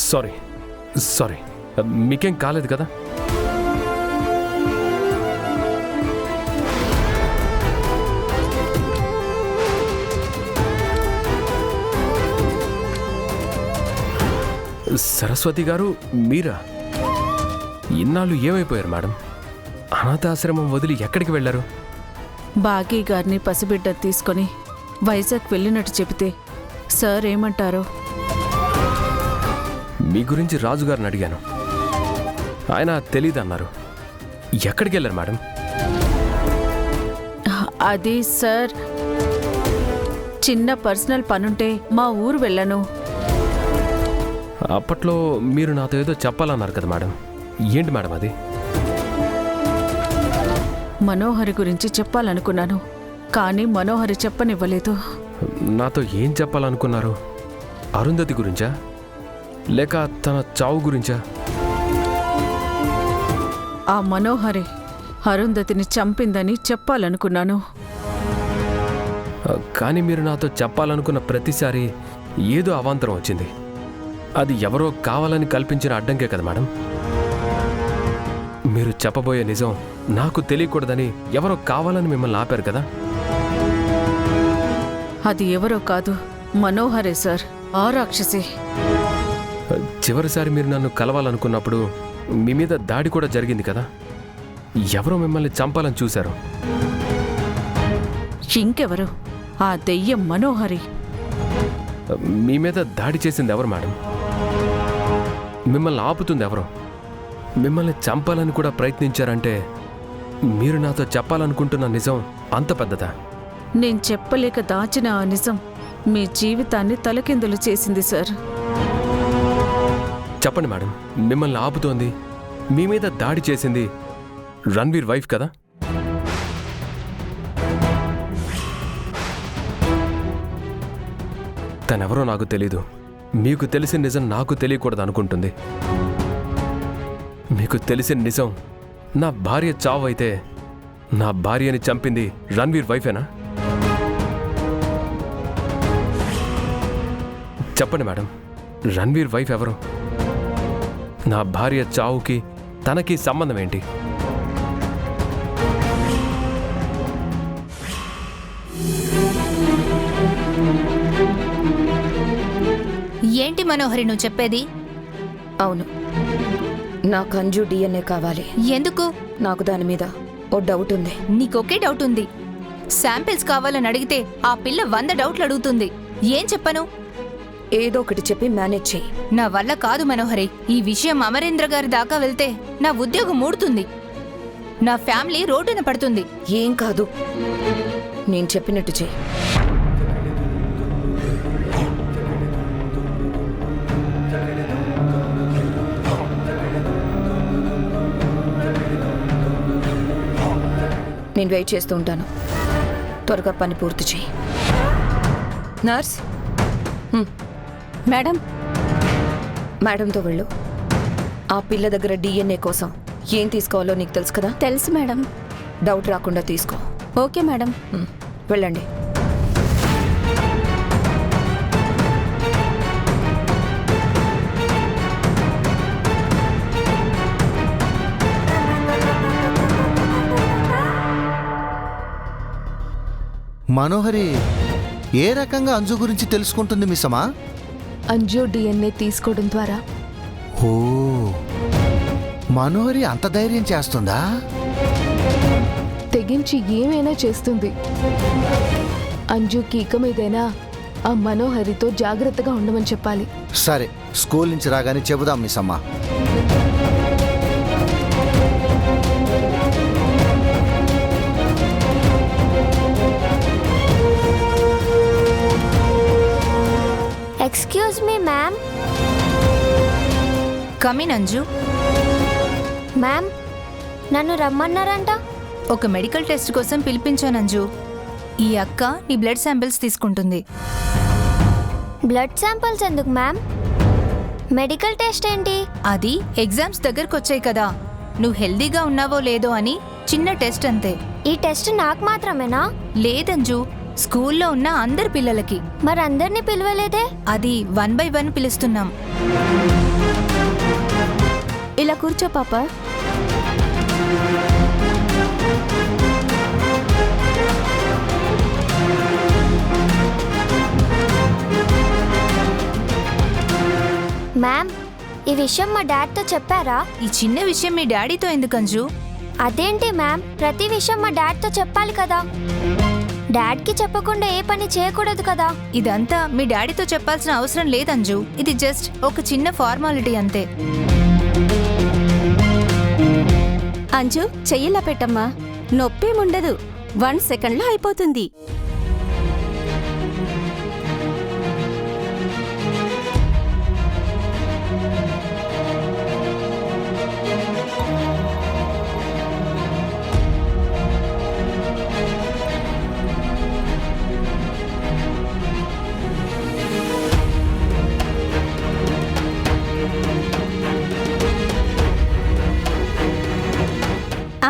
Sorry sorry, మీకేం కాలేదు కదా? సరస్వతి గారు, మీరా? ఇన్నాళ్ళు ఏమైపోయారు మేడం? అనాథాశ్రమం వదిలి ఎక్కడికి వెళ్ళారు? బాగీ గారిని పసిబిడ్డ తీసుకొని వైజాగ్ వెళ్ళినట్టు చెబితే సార్ ఏమంటారో. మీ గురించి రాజుగారిని అడిగాను, ఆయన తెలీదన్నారు. ఎక్కడికి వెళ్ళారు మేడం? అది సార్, చిన్న పర్సనల్ పనుంటే మా ఊరు వెళ్ళను. అప్పట్లో మీరు నాతో ఏదో చెప్పాలన్నారు కదా మేడం, ఏంటి మేడం అది? మనోహరి గురించి చెప్పాలనుకున్నాను, కానీ మనోహరి చెప్పనివ్వలేదు. నాతో ఏం చెప్పాలనుకున్నారు? అరుంధతి గురించా, లేక తన చావు గురించా? ఆ మనోహరి అరుంధతిని చంపిందని చెప్పాలనుకున్నాను. కానీ మీరు నాతో చెప్పాలనుకున్న ప్రతిసారి ఏదో అవాంతరం వచ్చింది. అది ఎవరో కావాలని కల్పించిన అడ్డంకే కదా మేడం? మీరు చెప్పబోయే నిజం నాకు తెలియకూడదని ఎవరో కావాలని మిమ్మల్ని ఆపారు కదా? అది ఎవరో కాదు, మనోహరే సార్, ఆ రాక్షసి. చివరిసారి మీరు నన్ను కలవాలనుకున్నప్పుడు మీ మీద దాడి కూడా జరిగింది కదా? ఎవరో మిమ్మల్ని చంపాలని చూశారు. ఇంకెవరు? ఆ దెయ్యం మనోహరి. మీ మీద దాడి చేసింది ఎవరు మేడం? మిమ్మల్ని ఆపుతుంది ఎవరు? మిమ్మల్ని చంపాలని కూడా ప్రయత్నించారంటే మీరు నాతో చెప్పాలనుకుంటున్న నిజం అంత పెద్దదా? నేను చెప్పలేక దాచిన ఆ నిజం మీ జీవితాన్ని తలకిందులు చేసింది సార్. చెప్పండి మేడం, మిమ్మల్ని ఆపుతోంది, మీ మీద దాడి చేసింది రణ్వీర్ వైఫ్ కదా? తనెవరో నాకు తెలీదు. మీకు తెలిసిన నిజం నాకు తెలియకూడదు అనుకుంటుంది. మీకు తెలిసిన నిజం నా భార్య చావు అయితే నా భార్యని చంపింది రణ్వీర్ వైఫేనా? చెప్పండి మేడం, రణ్వీర్ వైఫ్ ఎవరు? నా భార్య చావుకి తనకి సంబంధం ఏంటి? ఏంటి మనోహరి నువ్వు చెప్పేది? అవును, నాకు అంజు డిఎన్ఏ కావాలి. ఎందుకు? నాకు దాని మీద ఓ డౌట్ ఉంది. నీకొకే డౌట్ ఉంది. శాంపిల్స్ కావాలని అడిగితే ఆ పిల్ల 100 డౌట్లు అడుగుతుంది. ఏం చెప్పను? ఏదో ఒకటి చెప్పి మేనేజ్ చెయ్యి. నా వల్ల కాదు మనోహరి. ఈ విషయం అమరేంద్ర గారి దాకా వెళ్తే నా ఉద్యోగం మూడుతుంది, నా ఫ్యామిలీ రోడ్డున పడుతుంది. ఏం కాదు, నేను చెప్పినట్టు చెయ్యి. నేను వెయిట్ చేస్తూ ఉంటాను. త్వరగా పని పూర్తి చెయ్యి. Nurse, madam. మేడంతో వెళ్ళు. ఆ పిల్ల దగ్గర డిఎన్ఏ కోసం ఏం తీసుకోవాలో నీకు తెలుసు కదా? తెలుసు మేడం. డౌట్ రాకుండా తీసుకో. Okay madam. వెళ్ళండి. మనోహరి ఏ రకంగా అంజు గురించి తెలుసుకుంటుంది మిస్సమ్మా? అంజు డిఎన్ఏ తీసుకోవడం ద్వారా. ఓ, మనోహరి అంత ధైర్యం చేస్తుందా? తెగించి ఏమైనా చేస్తుంది. అంజుకి ఇక మీదైనా ఆ మనోహరితో జాగ్రత్తగా ఉండమని చెప్పాలి. సరే, స్కూల్ నుంచి రాగానే చెబుదాం మిస్సమ్మా. Excuse me ma'am. Come in Anju. Ma'am, నన్ను రమ్మన్నారంట. ఒక మెడికల్ టెస్ట్ కోసం పిలిపించాను అంజు. ఈ అక్క నీ బ్లడ్ శాంపిల్స్ తీసుకుంటుంది. బ్లడ్ శాంపిల్స్ ఎందుకు మ్యామ్? మెడికల్ టెస్ట్ ఏంటి? అది ఎగ్జామ్స్ దగ్గరకు వచ్చాయి కదా, నువ్వు హెల్దీగా ఉన్నావో లేదో అని చిన్న టెస్ట్ అంతే. ఈ టెస్ట్ నాకు మాత్రమేనా? లేదంజు, స్కూల్లో ఉన్న అందరి పిల్లలకి. మరి అందరినీ పిలవలేదే? అది 1 by 1 పిలుస్తున్నాం. ఇలా కూర్చో పాప. మ్యామ్, ఈ విషయం మా డాడ్తో చెప్పారా? ఈ చిన్న విషయం మీ డాడీతో ఎందుకు అంజు? అదేంటి మ్యామ్, ప్రతి విషయం మా డాడ్తో చెప్పాలి కదా. డాడ్కి చెప్పకుండా ఏ పని చేయకూడదు కదా. ఇదంతా మీ డాడీతో చెప్పాల్సిన అవసరం లేదంజు. ఇది జస్ట్ ఒక చిన్న ఫార్మాలిటీ అంతే. అంజు, చెయ్యిలా పెట్టమ్మా. నొప్పేముండదు, 1 సెకండ్లో అయిపోతుంది.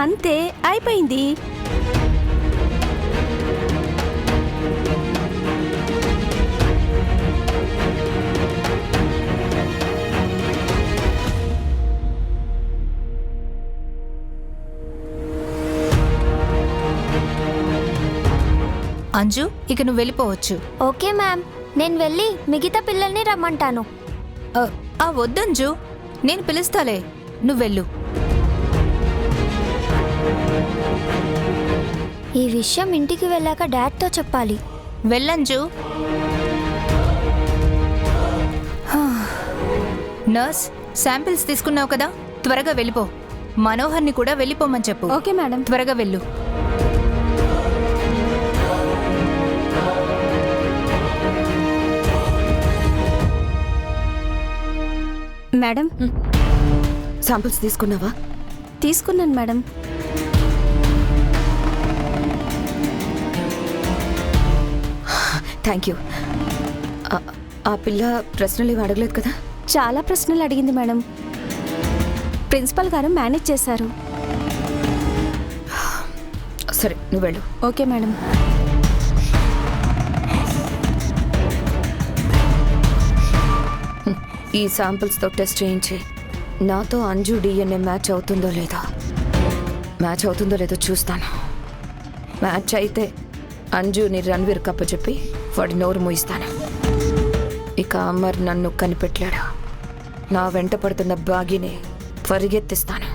అంతే, అయిపోయింది. అంజు, ఇక నువ్వు వెళ్ళిపోవచ్చు. ఓకే మ్యామ్, నేను వెళ్ళి మిగతా పిల్లల్ని రమ్మంటాను. వద్దంజు, నేను పిలుస్తాలే, నువ్వెళ్ళు. ఈ విషయం ఇంటికి వెళ్ళాక డాడ్తో చెప్పాలి. వెళ్ళంజు. నర్స్, శాంపిల్స్ తీసుకున్నావు కదా, త్వరగా వెళ్ళిపో. మనోహర్ని కూడా వెళ్ళిపోమని చెప్పు. Okay madam. త్వరగా వెళ్ళు. మేడం, శాంపుల్స్ తీసుకున్నావా? తీసుకున్నాను మేడం. Thank you. ఆ పిల్ల ప్రశ్నలు ఏమి అడగలేదు కదా? చాలా ప్రశ్నలు అడిగింది మేడం. ప్రిన్సిపల్ గారు మేనేజ్ చేశారు. సరే, నువ్వు వెళ్ళు. Okay madam. ఈ శాంపిల్స్తో టెస్ట్ చేయించి నాతో అంజు డిఎన్ఏ మ్యాచ్ అవుతుందో లేదో చూస్తాను. మ్యాచ్ అయితే అంజుని రణ్వీర్ కప్పచెప్పి వాడి నోరు మూయిస్తాను. ఇక అమర్ నన్ను కనిపెట్టలేడు. నా వెంట పడుతున్న బాగిని పరిగెత్తిస్తాను.